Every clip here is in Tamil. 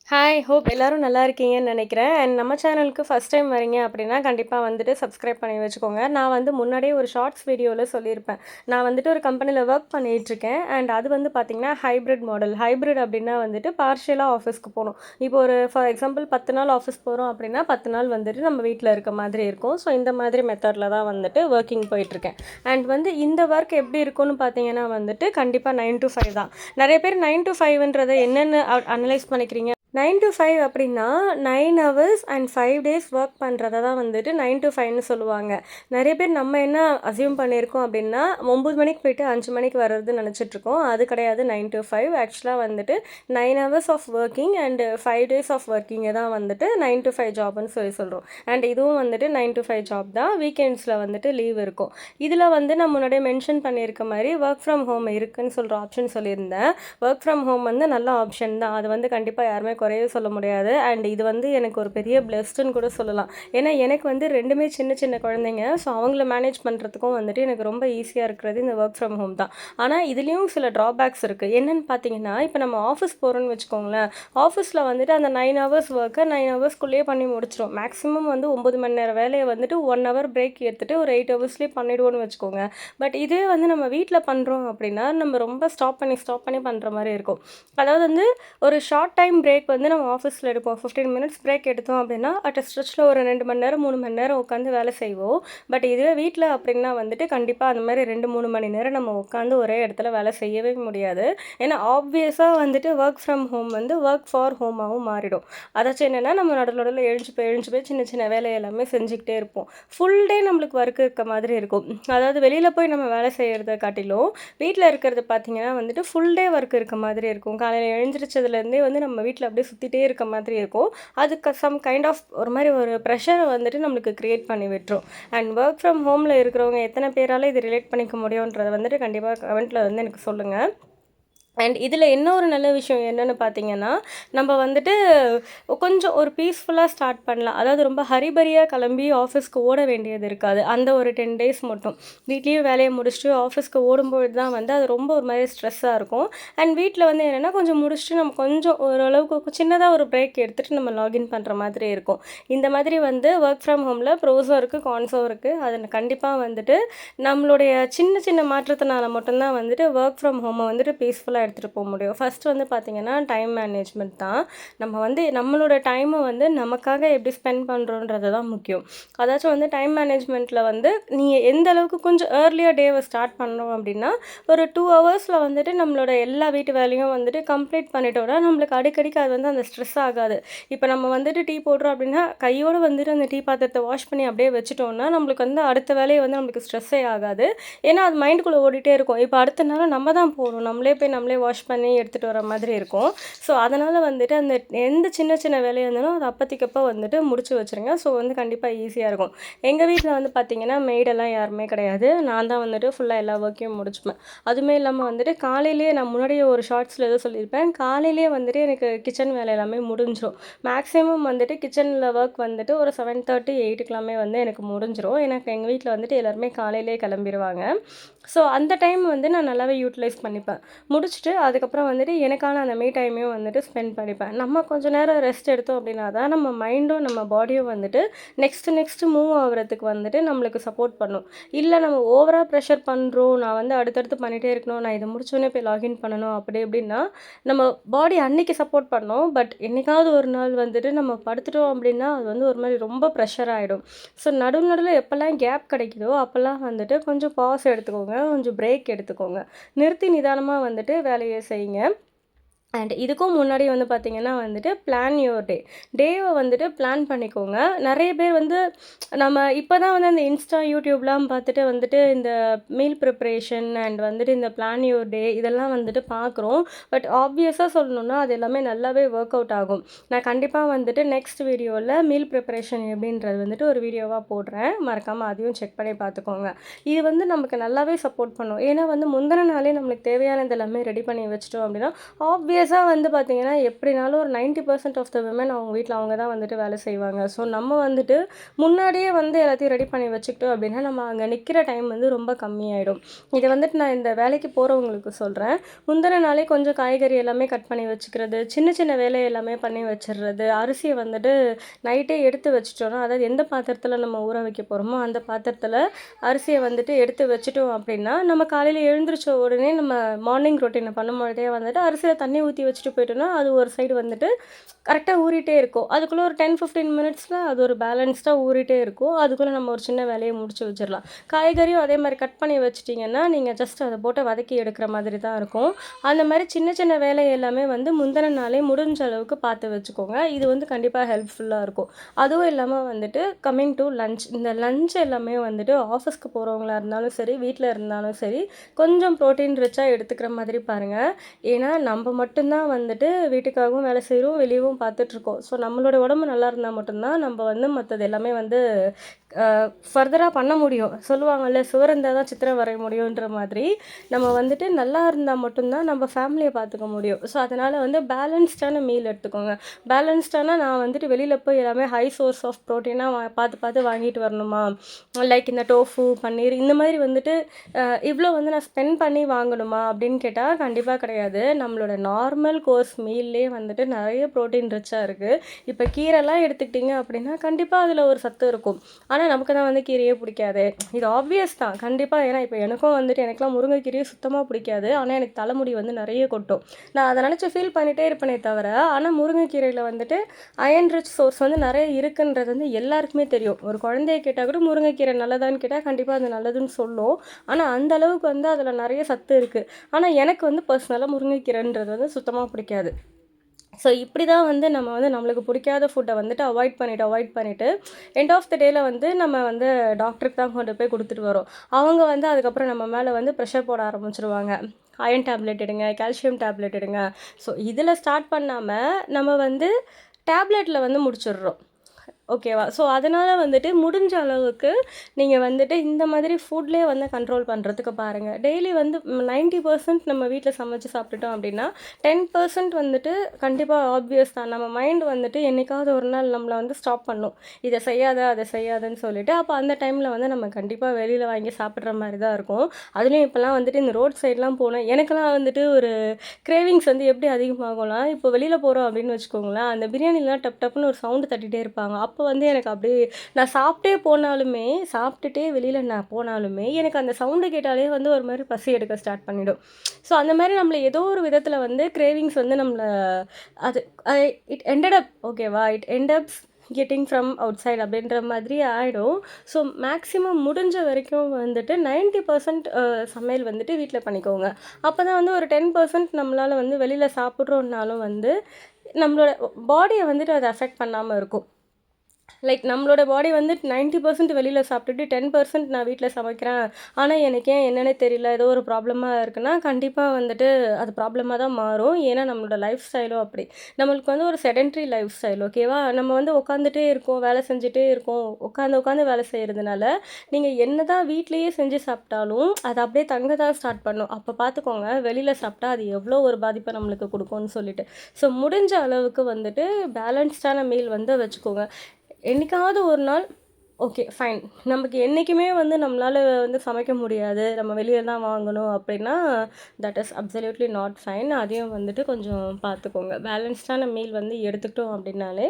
ஹாய்! ஹோப் எல்லாரும் நல்லா இருக்கீங்கன்னு நெனைக்கிறேன். அண்ட் நம்ம சேனலுக்கு ஃபர்ஸ்ட் டைம் வரீங்க அப்படின்னா, கண்டிப்பா வந்துட்டு சப்ஸ்கிரைப் பண்ணி வச்சுக்கோங்க. நான் வந்து முன்னாடியே ஒரு ஷார்ட்ஸ் வீடியோல சொல்லியிருப்பேன். நான் வந்துட்டு ஒரு கம்பெனில ஒர்க் பண்ணிட்டுருக்கேன். அண்ட் அது வந்து பார்த்தீங்கன்னா, ஹைப்ரிட் மாடல். ஹைப்ரிட் அப்படின்னா வந்துட்டு பார்ஷியலா ஆஃபீஸ்க்கு போணும். இப்போ ஒரு ஃபார் எக்ஸாம்பிள் 10 நாள் ஆஃபீஸ் போறோம் அப்படின்னா, 10 நாள் வந்துட்டு நம்ம வீட்ல இருக்க மாதிரி இருக்கும். ஸோ இந்த மாதிரி மெத்தட்ல தான் வந்துட்டு ஒர்க்கிங் போயிட்டுருக்கேன். அண்ட் வந்து இந்த ஒர்க் எப்படி இருக்கும்னு பார்த்தீங்கன்னா வந்துட்டு, கண்டிப்பா 9 to 5 தான். நெறைய பேர் 9 to 5ன்றத என்னன்னு அனலைஸ் பண்ணிக்கிறீங்க? 9 to 5 அப்படின்னா 9 ஹவர்ஸ் அண்ட் 5 டேஸ் ஒர்க் பண்ணுறத தான் வந்துட்டு 9 to 5ன்னு சொல்லுவாங்க. நிறைய பேர் நம்ம என்ன அஸ்யூம் பண்ணியிருக்கோம் அப்படின்னா 9 மணிக்கு போயிட்டு 5 மணிக்கு வர்றதுன்னு நினச்சிட்ருக்கோம். அது கிடையாது 9 to 5. ஆக்சுவலாக வந்துட்டு 9 hours of working and 5 days of ஒர்க்கிங்கை தான் வந்துட்டு 9 to 5 ஜாப்னு சொல்கிறோம். அண்ட் இதுவும் வந்துட்டு 9 to 5 ஜாப் தான். வீக்கெண்ட்ஸில் வந்துட்டு லீவ் இருக்கும். இதில் வந்து நான் முன்னாடியே மென்ஷன் பண்ணியிருக்க மாதிரி ஒர்க் ஃப்ரம் ஹோம் இருக்குதுன்னு சொல்கிற ஆப்ஷன் சொல்லியிருந்தேன். ஒர்க் ஃப்ரம் ஹோம் வந்து நல்ல ஆப்ஷன் தான். அது வந்து கண்டிப்பாக யாருமே குறைய சொல்ல முடியாது. அண்ட் இது வந்து எனக்கு ஒரு பெரிய பிளெஸ்டுன்னு கூட சொல்லலாம். ஏன்னா எனக்கு வந்து ரெண்டுமே சின்ன சின்ன குழந்தைங்க. ஸோ அவங்கள மேனேஜ் பண்ணுறதுக்கும் வந்துட்டு எனக்கு ரொம்ப ஈஸியாக இருக்கிறது இந்த ஒர்க் ஃப்ரம் ஹோம் தான். ஆனால் இதுலேயும் சில ட்ராபேக்ஸ் இருக்குது. என்னென்னு பார்த்தீங்கன்னா, இப்போ நம்ம ஆஃபீஸ் போகிறோன்னு வச்சுக்கோங்களேன். ஆஃபீஸில் வந்துட்டு அந்த 9 ஹவர்ஸ் ஒர்க்கை 9 ஹவர்ஸ்க்குள்ளேயே பண்ணி முடிச்சிடும். மேக்ஸிமம் வந்து 9 மணி நேரம் வேலையை வந்துட்டு 1 ஹவர் பிரேக் எடுத்துகிட்டு ஒரு 8 ஹவர்ஸ்லேயே பண்ணிவிடுவோன்னு வச்சுக்கோங்க. பட் இதுவே வந்து நம்ம வீட்டில் பண்ணுறோம் அப்படின்னா நம்ம ரொம்ப ஸ்டாப் பண்ணி பண்ணுற மாதிரி இருக்கும். அதாவது வந்து ஒரு ஷார்ட் டைம் பிரேக் வந்து நம்ம ஆஃபீஸில் எடுப்போம். 15 மினிட்ஸ் பிரேக் எடுத்தோம் அப்படின்னா அட் ஸ்ட்ரெச்சில் ஒரு 2 மணி நேரம் 3 மணி நேரம் உட்காந்து வேலை செய்வோம். பட் இதுவே வீட்டில் அப்படின்னா வந்துட்டு கண்டிப்பாக அந்த மாதிரி 2-3 மணி நேரம் நம்ம உட்காந்து ஒரே இடத்துல வேலை செய்யவே முடியாது. ஏன்னா ஆப்வியஸாக வந்துட்டு ஒர்க் ஃப்ரம் ஹோம் வந்து ஒர்க் ஃபார் ஹோமாகவும் மாறிடும். அதாச்சும் என்னென்னா நம்ம நடுவில் எழுந்து போய் சின்ன சின்ன வேலை எல்லாமே செஞ்சுக்கிட்டே இருப்போம். ஃபுல் டே நம்மளுக்கு ஒர்க் இருக்க மாதிரி இருக்கும். அதாவது வெளியில் போய் நம்ம வேலை செய்கிறத காட்டிலும் வீட்டில் இருக்கிறது பார்த்திங்கன்னா வந்துட்டு ஃபுல் டே ஒர்க் இருக்க மாதிரி இருக்கும். காலையில் எழுந்திரிச்சதுலேருந்தே வந்து நம்ம வீட்டில் அப்படியே சுற்றிட்டே இருக்க மாதிரி இருக்கும். அதுக்கு சம் கைண்ட் ஆஃப் ஒரு மாதிரி ஒரு ப்ரெஷரை வந்துட்டு நம்மளுக்கு க்ரியேட் பண்ணி விட்டுரும். அண்ட் ஒர்க் ஃப்ரம் ஹோமில் இருக்கிறவங்க எத்தனை பேரால் இது ரிலேட் பண்ணிக்க முடியுன்றதை வந்துட்டு கண்டிப்பாக கமெண்ட்டில் வந்து எனக்கு சொல்லுங்கள். அண்ட் இதில் இன்னொரு நல்ல விஷயம் என்னென்னு பார்த்தீங்கன்னா, நம்ம வந்துட்டு கொஞ்சம் ஒரு பீஸ்ஃபுல்லாக ஸ்டார்ட் பண்ணலாம். அதாவது ரொம்ப ஹரிபரியாக கிளம்பி ஆஃபீஸ்க்கு ஓட வேண்டியது இருக்காது. அந்த ஒரு 10 டேஸ் மட்டும் வீட்லேயும் வேலையை முடிச்சுட்டு ஆஃபீஸ்க்கு ஓடும்போது தான் வந்து அது ரொம்ப ஒரு மாதிரி ஸ்ட்ரெஸ்ஸாக இருக்கும். அண்ட் வீட்டில் வந்து என்னென்னா கொஞ்சம் முடிச்சுட்டு நம்ம கொஞ்சம் ஓரளவுக்கு சின்னதாக ஒரு பிரேக் எடுத்துகிட்டு நம்ம லாகின் பண்ணுற மாதிரி இருக்கும். இந்த மாதிரி வந்து ஒர்க் ஃப்ரம் ஹோமில் ப்ரோஸும் இருக்குது, கான்ஸும் இருக்குது. அதில் கண்டிப்பாக வந்துட்டு நம்மளுடைய சின்ன சின்ன மாற்றத்தினால மட்டும்தான் வந்துட்டு ஒர்க் ஃப்ரம் ஹோமை வந்துட்டு பீஸ்ஃபுல்லாக எடுத்துகிட்டு போக முடியும். ஃபஸ்ட்டு வந்து பார்த்திங்கன்னா டைம் மேனேஜ்மெண்ட் தான். நம்ம வந்து நம்மளோட டைமை வந்து நமக்காக எப்படி ஸ்பெண்ட் பண்ணுறோன்றது தான் முக்கியம். அதாச்சும் வந்து டைம் மேனேஜ்மெண்ட்டில் வந்து நீங்கள் எந்த அளவுக்கு கொஞ்சம் ஏர்லியாக டேவை ஸ்டார்ட் பண்ணோம் அப்படின்னா ஒரு 2 ஹவர்ஸில் வந்துட்டு நம்மளோட எல்லா வீட்டு வேலையும் வந்துட்டு கம்ப்ளீட் பண்ணிட்டோம்னா நம்மளுக்கு அடிக்கடிக்கு அது வந்து அந்த ஸ்ட்ரெஸ் ஆகாது. இப்போ நம்ம வந்துட்டு டீ போடுறோம் அப்படின்னா கையோடு வந்துட்டு அந்த டீ பாத்திரத்தை வாஷ் பண்ணி அப்படியே வச்சுட்டோம்னா நம்மளுக்கு வந்து அடுத்த வேலையை வந்து நம்மளுக்கு ஸ்ட்ரெஸ்ஸே ஆகாது. ஏன்னா அது மைண்டுக்குள்ளே ஓடிட்டே இருக்கும். இப்போ அடுத்த நாள் நம்ம தான் போகணும், நம்மளே வாஷ் பண்ணி எடுத்துகிட்டு வர மாதிரி இருக்கும். ஸோ அதனால் வந்துட்டு அந்த எந்த சின்ன சின்ன வேலையாக இருந்தாலும் அது அப்போதைக்கப்போ வந்துட்டு முடிச்சு வச்சுருங்க. ஸோ வந்து கண்டிப்பாக ஈஸியாக இருக்கும். எங்கள் வீட்டில் வந்து பார்த்திங்கன்னா மெய்டெல்லாம் யாருமே கிடையாது. நான் தான் வந்துட்டு ஃபுல்லாக எல்லா ஒர்க்கையும் முடிச்சுப்பேன். அதுவுமே இல்லாமல் வந்துட்டு காலையிலேயே நான் முன்னாடியே ஒரு ஷார்ட்ஸில் ஏதோ சொல்லியிருப்பேன். காலையிலேயே வந்துட்டு எனக்கு கிச்சன் வேலை எல்லாமே முடிஞ்சிடும். மேக்ஸிமம் வந்துட்டு கிச்சனில் ஒர்க் வந்துட்டு ஒரு 7:30 8க்குலாமே வந்து எனக்கு முடிஞ்சிடும். எனக்கு எங்கள் வீட்டில் வந்துட்டு எல்லாருமே காலையிலேயே கிளம்பிடுவாங்க. ஸோ அந்த டைம் வந்து நான் நல்லாவே யூட்டிலைஸ் பண்ணிப்பேன். முடிச்சுட்டு அதுக்கப்புறம் வந்துட்டு எனக்கான அந்த மீ டைமையும் வந்துட்டு ஸ்பெண்ட் பண்ணிப்பேன். நம்ம கொஞ்சம் நேரம் ரெஸ்ட் எடுத்தோம் அப்படின்னா தான் நம்ம மைண்டும் நம்ம பாடியும் வந்துட்டு நெக்ஸ்ட்டு மூவ் ஆகுறதுக்கு வந்துட்டு நம்மளுக்கு சப்போர்ட் பண்ணும். இல்லை நம்ம ஓவராக ப்ரெஷர் பண்ணுறோம், நான் வந்து அடுத்தடுத்து பண்ணிகிட்டே இருக்கணும், நான் இதை முடிச்சோடனே போய் லாகின் பண்ணணும் அப்படி இப்படின்னா நம்ம பாடி அன்னைக்கு சப்போர்ட் பண்ணோம். பட் என்னைக்காவது ஒரு நாள் வந்துட்டு நம்ம படுத்துட்டோம் அப்படின்னா அது வந்து ஒரு மாதிரி ரொம்ப ப்ரெஷர் ஆகிடும். ஸோ நடுவில் எப்போல்லாம் கேப் கிடைக்குதோ அப்போல்லாம் வந்துட்டு கொஞ்சம் பாஸ் எடுத்துக்கோங்க, கொஞ்சம் பிரேக் எடுத்துக்கோங்க. நிறுத்தி நிதானமாக வந்துட்டு வேலையை செய்யுங்க. அண்ட் இதுக்கும் முன்னாடி வந்து பார்த்திங்கன்னா வந்துட்டு பிளான் யுவர் டேவை வந்துட்டு பிளான் பண்ணிக்கோங்க. நிறைய பேர் வந்து நம்ம இப்போ தான் வந்து அந்த இன்ஸ்டா யூடியூப்லாம் பார்த்துட்டு வந்துட்டு இந்த மீல் ப்ரிப்ரேஷன் அண்ட் வந்துட்டு இந்த பிளான் யுவர் டே இதெல்லாம் வந்துட்டு பார்க்குறோம். பட் ஆப்வியஸாக சொல்லணுன்னா அது எல்லாமே நல்லாவே ஒர்க் அவுட் ஆகும். நான் கண்டிப்பாக வந்துட்டு நெக்ஸ்ட் வீடியோவில் மீல் ப்ரிப்ரேஷன் எப்படின்றது வந்துட்டு ஒரு வீடியோவாக போடுறேன். மறக்காமல் அதையும் செக் பண்ணி பார்த்துக்கோங்க. இது வந்து நமக்கு நல்லாவே சப்போர்ட் பண்ணும். ஏன்னா வந்து முந்தின நாளே நம்மளுக்கு தேவையானது எல்லாமே ரெடி பண்ணி வச்சிட்டோம் அப்படின்னா ஆப்வியஸ் ஆப்வியஸாக வந்து பார்த்திங்கன்னா எப்படினாலும் ஒரு 90% ஆஃப் த விமன் அவங்க வீட்டில் அவங்க தான் வந்துட்டு வேலை செய்வாங்க. ஸோ நம்ம வந்துட்டு முன்னாடியே வந்து எல்லாத்தையும் ரெடி பண்ணி வச்சுக்கிட்டோம் அப்படின்னா நம்ம அங்கே நிற்கிற டைம் வந்து ரொம்ப கம்மியாயிடும். இதை வந்துட்டு நான் இந்த வேலைக்கு போகிறவங்களுக்கு சொல்கிறேன். முந்தின நாளே கொஞ்சம் காய்கறி எல்லாமே கட் பண்ணி வச்சுக்கிறது, சின்ன சின்ன வேலை எல்லாமே பண்ணி வச்சிடுறது, அரிசியை வந்துட்டு நைட்டே எடுத்து வச்சுட்டோன்னா, அதாவது எந்த பாத்திரத்தில் நம்ம ஊற வைக்க போகிறோமோ அந்த பாத்திரத்தில் அரிசியை வந்துட்டு எடுத்து வச்சுட்டோம் அப்படின்னா நம்ம காலையில் எழுந்திரிச்ச உடனே நம்ம மார்னிங் ரொட்டீனை பண்ணும்பொழுதே வந்துட்டு அரிசியில் தண்ணி ஊற்றி வச்சுட்டு போயிட்டோன்னா அது ஒரு சைடு வந்துட்டு கரெக்டாக ஊறிட்டே இருக்கும். அதுக்குள்ளே ஒரு 10-15 மினிட்ஸில் அது ஒரு பேலன்ஸ்டாக ஊறிட்டே இருக்கும். அதுக்குள்ளே நம்ம ஒரு சின்ன வேலையை முடிச்சு வச்சிடலாம். காய்கறியும் அதே மாதிரி கட் பண்ணி வச்சிட்டிங்கன்னா நீங்கள் ஜஸ்ட் அதை போட்டு வதக்கி எடுக்கிற மாதிரி தான் இருக்கும். அந்த மாதிரி சின்ன சின்ன வேலை எல்லாமே வந்து முந்தின நாளே முடிஞ்ச அளவுக்கு பார்த்து வச்சுக்கோங்க. இது வந்து கண்டிப்பாக ஹெல்ப்ஃபுல்லாக இருக்கும். அதுவும் இல்லாமல் வந்துட்டு கம்மிங் டு லஞ்ச், இந்த லஞ்ச் எல்லாமே வந்துட்டு ஆஃபீஸ்க்கு போகிறவங்களா இருந்தாலும் சரி, வீட்டில் இருந்தாலும் சரி, கொஞ்சம் ப்ரோட்டீன் ரிச்சாக எடுத்துக்கிற மாதிரி பாருங்கள். ஏன்னா நம்ம மட்டும்தான் வந்துட்டு வீட்டுக்காகவும் வேலை செய்கிறோம், வெளியவும் பார்த்துட்ருக்கோம். ஸோ நம்மளோட உடம்பு நல்லா இருந்தால் மட்டும்தான் நம்ம வந்து மற்றது எல்லாமே வந்து ஃபர்தராக பண்ண முடியும். சொல்லுவாங்கள்ல, சுவர் இருந்தால் தான் சித்திரம் வரைய முடியுன்ற மாதிரி நம்ம வந்துட்டு நல்லா இருந்தால் மட்டும்தான் நம்ம ஃபேமிலியை பார்த்துக்க முடியும். ஸோ அதனால் வந்து பேலன்ஸ்டான மீல் எடுத்துக்கோங்க. பேலன்ஸ்டானா நான் வந்துட்டு வெளியில் போய் எல்லாமே ஹை சோர்ஸ் ஆஃப் ப்ரோட்டீனாக பார்த்து பார்த்து வாங்கிட்டு வரணுமா, லைக் இந்த டோஃபு, பன்னீர் இந்த மாதிரி வந்துட்டு இவ்வளோ வந்து நான் ஸ்பெண்ட் பண்ணி வாங்கணுமா அப்படின்னு கேட்டால் கண்டிப்பாக கிடையாது. நம்மளோட நார்மல் கோர்ஸ் மீல்லே வந்துட்டு நிறைய ப்ரோட்டீன் ரிச்சாக இருக்குது. இப்போ கீரைலாம் எடுத்துக்கிட்டிங்க அப்படின்னா கண்டிப்பாக அதில் ஒரு சத்து இருக்கும். ஆனால் நமக்கு தான் வந்து கீரையே பிடிக்காது. இது ஆப்வியஸ் தான் கண்டிப்பாக. ஏன்னா இப்போ எனக்கும் வந்துட்டு எனக்குலாம் முருங்கைக்கீரையே சுத்தமாக பிடிக்காது. ஆனால் எனக்கு தலைமுடி வந்து நிறைய கொட்டும். நான் அதை நினச்சி ஃபீல் பண்ணிகிட்டே இருப்பேனே தவிர, ஆனால் முருங்கைக்கீரையில் வந்துட்டு அயன் ரிச் சோர்ஸ் வந்து நிறைய இருக்குன்றது வந்து எல்லாருக்குமே தெரியும். ஒரு குழந்தைய கேட்டால் கூட முருங்கைக்கீரை நல்லதான்னு கேட்டால் கண்டிப்பாக அது நல்லதுன்னு சொல்லும். ஆனால் அந்த அளவுக்கு வந்து அதில் நிறைய சத்து இருக்குது. ஆனால் எனக்கு வந்து பர்சனலாக முருங்கைக்கீரைன்றது வந்து சுத்தமாக பிடிக்காது. ஸோ இப்படி தான் வந்து நம்ம வந்து நம்மளுக்கு பிடிக்காத ஃபுட்டை வந்துட்டு அவாய்ட் பண்ணிவிட்டு எண்ட் ஆஃப் த டேயில் வந்து நம்ம வந்து டாக்டருக்கு தான் கொண்டு போய் கொடுத்துட்டு வரோம். அவங்க வந்து அதுக்கப்புறம் நம்ம மேலே வந்து ப்ரெஷர் போட ஆரம்பிச்சிருவாங்க. அயன் டேப்லெட் எடுங்க, கால்சியம் டேப்லெட் எடுங்க. ஸோ இதில் ஸ்டார்ட் பண்ணாமல் நம்ம வந்து டேப்லெட்டில் வந்து முடிச்சிடுறோம். ஓகேவா? ஸோ அதனால் வந்துட்டு முடிஞ்ச அளவுக்கு நீங்கள் வந்துட்டு இந்த மாதிரி ஃபுட்லேயே வந்து கண்ட்ரோல் பண்ணுறதுக்கு பாருங்கள். டெய்லி வந்து 90% நம்ம வீட்டில் சமைச்சு சாப்பிட்டுட்டோம் அப்படின்னா 10% வந்துட்டு கண்டிப்பாக ஆப்வியஸ் தான் நம்ம மைண்ட் வந்துட்டு என்றைக்காவது ஒரு நாள் நம்மளை வந்து ஸ்டாப் பண்ணும். இதை செய்யாத அதை செய்யாதுன்னு சொல்லிட்டு. அப்போ அந்த டைமில் வந்து நம்ம கண்டிப்பாக வெளியில் வாங்கி சாப்பிட்ற மாதிரி தான் இருக்கும். அதுலேயும் இப்போலாம் வந்துட்டு இந்த ரோட் சைட்லாம் போனேன் எனக்கெல்லாம் வந்துட்டு ஒரு கிரேவிங்ஸ் வந்து எப்படி அதிகமாகலாம், இப்போ வெளியில் போகிறோம் அப்படின்னு வச்சுக்கோங்களேன், அந்த பிரியாணிலாம் டப் டப்புன்னு ஒரு சவுண்டு தட்டிகிட்டே இருப்பாங்க. அப்போ வந்து எனக்கு அப்படியே நான் சாப்பிட்டுட்டே வெளியில் நான் போனாலுமே எனக்கு அந்த சவுண்டு கேட்டாலே வந்து ஒரு மாதிரி பசி எடுக்க ஸ்டார்ட் பண்ணிடும். ஸோ அந்த மாதிரி நம்மளை ஏதோ ஒரு விதத்தில் வந்து கிரேவிங்ஸ் வந்து நம்மளை அது இட் எண்டட் அப் ஓகேவா, it ends up getting from outside அப்படின்ற மாதிரி ஆகிடும். ஸோ மேக்ஸிமம் முடிஞ்ச வரைக்கும் வந்துட்டு 90% சமையல் வந்துட்டு வீட்டில் பண்ணிக்கோங்க. அப்போ தான் வந்து ஒரு 10% நம்மளால் வந்து வெளியில் சாப்பிட்றோன்னாலும் வந்து நம்மளோட பாடியை வந்துட்டு அதை அஃபெக்ட் பண்ணாமல் இருக்கும். லைக் நம்மளோட பாடி வந்து 90% வெளியில் சாப்பிட்டுட்டு 10% நான் வீட்டில் சமைக்கிறேன், ஆனால் எனக்கு ஏன் என்னன்னே தெரியல, ஏதோ ஒரு ப்ராப்ளமாக இருக்குன்னா கண்டிப்பாக வந்துட்டு அது ப்ராப்ளமாக தான் மாறும். ஏன்னா நம்மளோட லைஃப் ஸ்டைலும் அப்படி. நம்மளுக்கு வந்து ஒரு செடென்ட்ரி லைஃப் ஸ்டைல் ஓகேவா. நம்ம வந்து உட்காந்துட்டே இருக்கோம், வேலை செஞ்சுட்டே இருக்கோம், உட்காந்து வேலை செய்கிறதுனால நீங்கள் என்ன தான் வீட்லேயே செஞ்சு சாப்பிட்டாலும் அது அப்படியே தங்க தான் ஸ்டார்ட் பண்ணும். அப்போ பார்த்துக்கோங்க வெளியில் சாப்பிட்டா அது எவ்வளோ ஒரு பாதிப்பை நம்மளுக்கு கொடுக்கும்னு சொல்லிட்டு. ஸோ முடிஞ்ச அளவுக்கு வந்துட்டு பேலன்ஸ்டான மீல் வந்து வச்சுக்கோங்க. என்றைக்காவது ஒரு நாள் ஓகே ஃபைன், நமக்கு என்றைக்குமே வந்து நம்மளால் வந்து சமைக்க முடியாது, நம்ம வெளியே தான் வாங்கணும் அப்படின்னா that is absolutely not fine. அதையும் வந்துட்டு கொஞ்சம் பார்த்துக்கோங்க. பேலன்ஸ்டான மீல் வந்து எடுத்துக்கிட்டோம் அப்படின்னாலே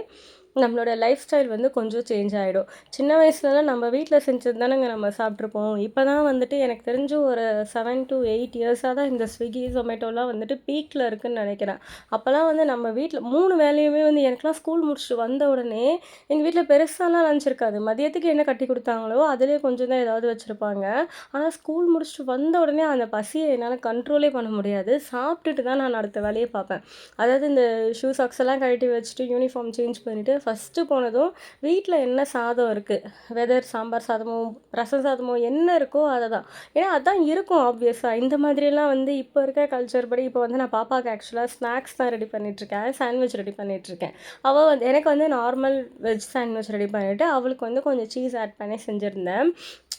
நம்மளோட லைஃப் ஸ்டைல் வந்து கொஞ்சம் சேஞ்ச் ஆகிடும். சின்ன வயசுலலாம் நம்ம வீட்டில் செஞ்சது தானேங்க நம்ம சாப்பிட்ருப்போம். இப்போ தான் வந்துட்டு எனக்கு தெரிஞ்சு ஒரு 7 to 8 இயர்ஸாக தான் இந்த ஸ்விக்கி, ஜொமேட்டோலாம் வந்துட்டு பீக்கில் இருக்குதுன்னு நினைக்கிறேன். அப்போல்லாம் வந்து நம்ம வீட்டில் 3 வேலையுமே வந்து எனக்குலாம் ஸ்கூல் முடிச்சுட்டு வந்த உடனே எங்கள் வீட்டில் பெருசாலாம் லஞ்ச் இருக்காது. மதியத்துக்கு என்ன கட்டி கொடுத்தாங்களோ அதிலே கொஞ்சம் தான் ஏதாவது வச்சுருப்பாங்க. ஆனால் ஸ்கூல் முடிச்சுட்டு வந்த உடனே அந்த பசியை என்னால் கண்ட்ரோலே பண்ண முடியாது. சாப்பிட்டுட்டு தான் நான் அடுத்த வேலையை பார்ப்பேன். அதாவது இந்த ஷூ சாக்ஸ் எல்லாம் கழட்டி வச்சுட்டு யூனிஃபார்ம் சேஞ்ச் பண்ணிவிட்டு ஃபஸ்ட்டு போனதும் வீட்டில் என்ன சாதம் இருக்குது, வெதர் சாம்பார் சாதமோ ரசம் சாதமோ என்ன இருக்கோ அதை தான். ஏன்னா அதான் இருக்கும் ஆப்வியஸாக. இந்த மாதிரியெல்லாம் வந்து இப்போ இருக்க கல்ச்சர் படி இப்போ வந்து நான் பாப்பாவுக்கு ஆக்சுவலாக ஸ்நாக்ஸ் தான் ரெடி பண்ணிகிட்ருக்கேன், சாண்ட்விச் ரெடி பண்ணிகிட்ருக்கேன். அவள் வந்து எனக்கு வந்து நார்மல் வெஜ் சாண்ட்விச் ரெடி பண்ணிவிட்டு அவளுக்கு வந்து கொஞ்சம் சீஸ் ஆட் பண்ணி செஞ்சுருந்தேன்.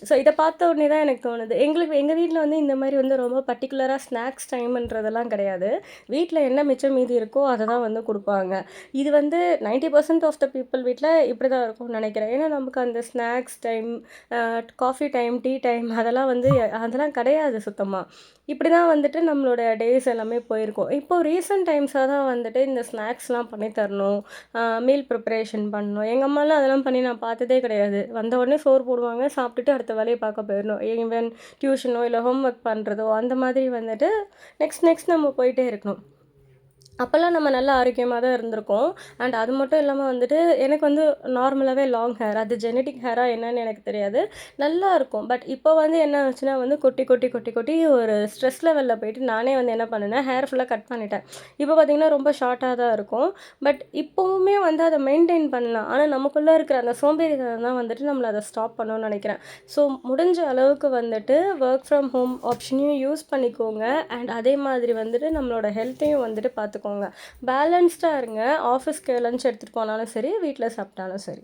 ஸோ இதை பார்த்த உடனே தான் எனக்கு தோணுது, எங்கள் வீட்டில் வந்து இந்த மாதிரி வந்து ரொம்ப பர்டிகுலராக ஸ்நாக்ஸ் டைம்ன்றதெல்லாம் கிடையாது. வீட்டில் என்ன மிச்சம் மீதி இருக்கோ அதை தான் வந்து கொடுப்பாங்க. இது வந்து 90% ஆஃப் த பீப்புள் வீட்டில் இப்படி தான் இருக்கும்னு நினைக்கிறேன். ஏன்னா நமக்கு அந்த snacks time, coffee time, tea time அதெல்லாம் வந்து அதெல்லாம் கிடையாது சுத்தமாக. இப்படி தான் வந்துட்டு நம்மளோட டேஸ் எல்லாமே போயிருக்கும். இப்போது ரீசெண்ட் டைம்ஸாக தான் வந்துட்டு இந்த ஸ்நாக்ஸ்லாம் பண்ணி தரணும், மீல் ப்ரிப்பரேஷன் பண்ணணும். எங்கள் அம்மாலாம் அதெல்லாம் பண்ணி நான் பார்த்ததே கிடையாது. வந்த உடனே சோறு போடுவாங்க, சாப்பிட்டுட்டு அடுத்த வேலையை பார்க்க போயிடணும். ஈவன் டியூஷனோ இல்லை ஹோம் ஒர்க் பண்ணுறதோ அந்த மாதிரி வந்துட்டு நெக்ஸ்ட் நம்ம போயிட்டே இருக்கணும். அப்போல்லாம் நம்ம நல்லா ஆரோக்கியமாக தான் இருந்திருக்கோம். அண்ட் அது மட்டும் இல்லாமல் வந்துட்டு எனக்கு வந்து நார்மலாகவே லாங் ஹேர், அது ஜெனட்டிக் ஹேராக என்னன்னு எனக்கு தெரியாது, நல்லா இருக்கும். பட் இப்போ வந்து என்ன ஆச்சுன்னா வந்து கொட்டி கொட்டி கொட்டி கொட்டி ஒரு ஸ்ட்ரெஸ் லெவலில் போயிட்டு நானே வந்து என்ன பண்ணினேன், ஹேர் ஃபுல்லாக கட் பண்ணிட்டேன். இப்போ பார்த்திங்கன்னா ரொம்ப ஷார்ட்டாக தான் இருக்கும். பட் இப்போவுமே வந்து அதை மெயின்டைன் பண்ணலாம். ஆனால் நமக்குள்ளே இருக்கிற அந்த சோம்பேறித்தனம் தான் வந்துட்டு நம்மளை அதை ஸ்டாப் பண்ணணும்னு நினைக்கிறேன். ஸோ முடிஞ்ச அளவுக்கு வந்துட்டு ஒர்க் ஃப்ரம் ஹோம் ஆப்ஷனையும் யூஸ் பண்ணிக்கோங்க. அண்ட் அதே மாதிரி வந்துட்டு நம்மளோட ஹெல்த்தையும் வந்துட்டு பார்த்துக்கோங்க. பேலன்ஸ்டாக இருங்க. ஆஃபீஸ்க்கு லஞ்ச் எடுத்துகிட்டு போனாலும் சரி, வீட்டில் சாப்பிட்டாலும் சரி.